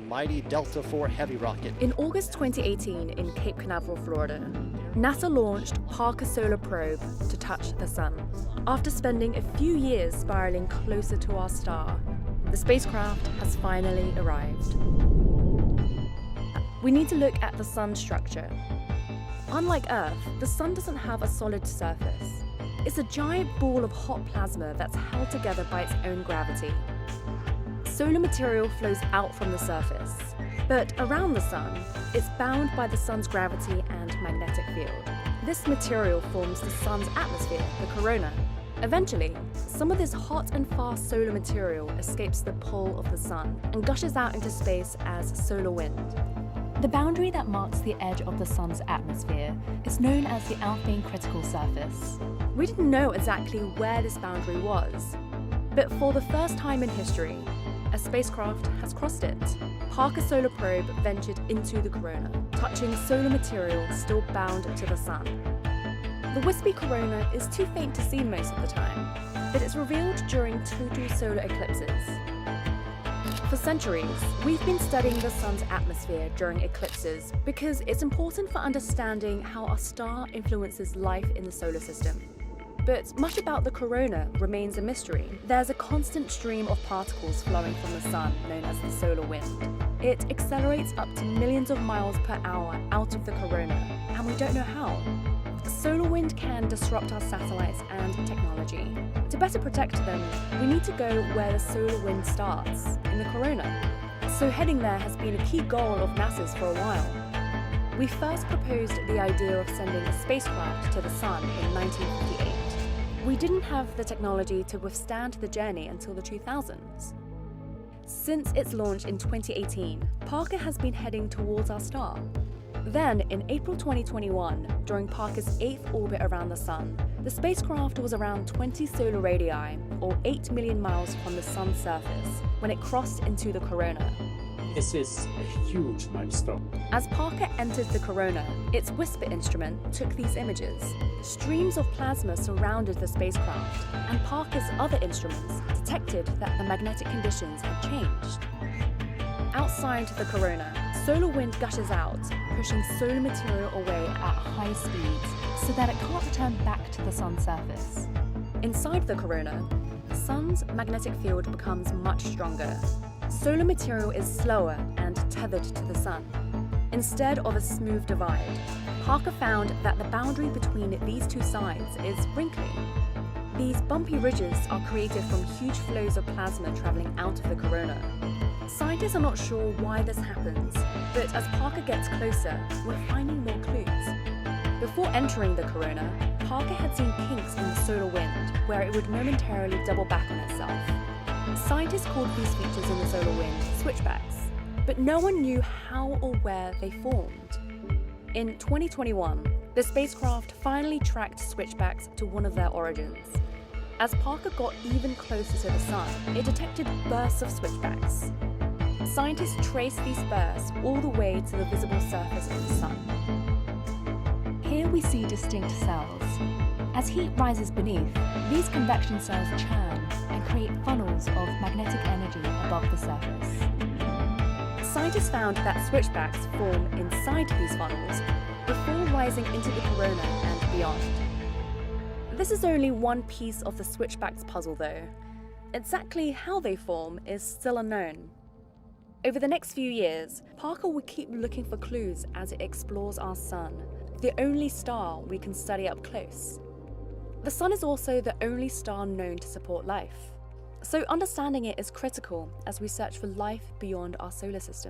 mighty Delta IV Heavy rocket. In August 2018 in Cape Canaveral, Florida, NASA launched Parker Solar Probe to touch the sun. After spending a few years spiraling closer to our star, the spacecraft has finally arrived. We need to look at the sun's structure. Unlike Earth, the sun doesn't have a solid surface. It's a giant ball of hot plasma that's held together by its own gravity. Solar material flows out from the surface, but around the sun, it's bound by the sun's gravity and magnetic field. This material forms the sun's atmosphere, the corona. Eventually, some of this hot and fast solar material escapes the pull of the sun and gushes out into space as solar wind. The boundary that marks the edge of the sun's atmosphere is known as the Alfvén critical surface. We didn't know exactly where this boundary was, but for the first time in history, a spacecraft has crossed it. Parker Solar Probe ventured into the corona, touching solar material still bound to the sun. The wispy corona is too faint to see most of the time, but it's revealed during total solar eclipses. For centuries, we've been studying the sun's atmosphere during eclipses because it's important for understanding how our star influences life in the solar system. But much about the corona remains a mystery. There's a constant stream of particles flowing from the sun known as the solar wind. It accelerates up to millions of miles per hour out of the corona, and we don't know how. Solar wind can disrupt our satellites and technology. To better protect them, we need to go where the solar wind starts, in the corona. So heading there has been a key goal of NASA's for a while. We first proposed the idea of sending a spacecraft to the sun in 1958. We didn't have the technology to withstand the journey until the 2000s. Since its launch in 2018, Parker has been heading towards our star. Then, in April 2021, during Parker's 8th orbit around the Sun, the spacecraft was around 20 solar radii, or 8 million miles from the Sun's surface, when it crossed into the corona. This is a huge milestone. As Parker entered the corona, its whisper instrument took these images. Streams of plasma surrounded the spacecraft, and Parker's other instruments detected that the magnetic conditions had changed. Outside the corona, solar wind gushes out, pushing solar material away at high speeds so that it can't return back to the sun's surface. Inside the corona, the sun's magnetic field becomes much stronger. Solar material is slower and tethered to the sun. Instead of a smooth divide, Parker found that the boundary between these two sides is wrinkly. These bumpy ridges are created from huge flows of plasma traveling out of the corona. Scientists are not sure why this happens, but as Parker gets closer, we're finding more clues. Before entering the corona, Parker had seen kinks in the solar wind where it would momentarily double back on itself. Scientists called these features in the solar wind switchbacks, but no one knew how or where they formed. In 2021, the spacecraft finally tracked switchbacks to one of their origins. As Parker got even closer to the sun, it detected bursts of switchbacks. Scientists traced these bursts all the way to the visible surface of the sun. Here we see distinct cells. As heat rises beneath, these convection cells churn and create funnels of magnetic energy above the surface. Scientists found that switchbacks form inside these funnels before rising into the corona and beyond. This is only one piece of the switchbacks puzzle though. Exactly how they form is still unknown. Over the next few years, Parker will keep looking for clues as it explores our sun, the only star we can study up close. The sun is also the only star known to support life, so understanding it is critical as we search for life beyond our solar system.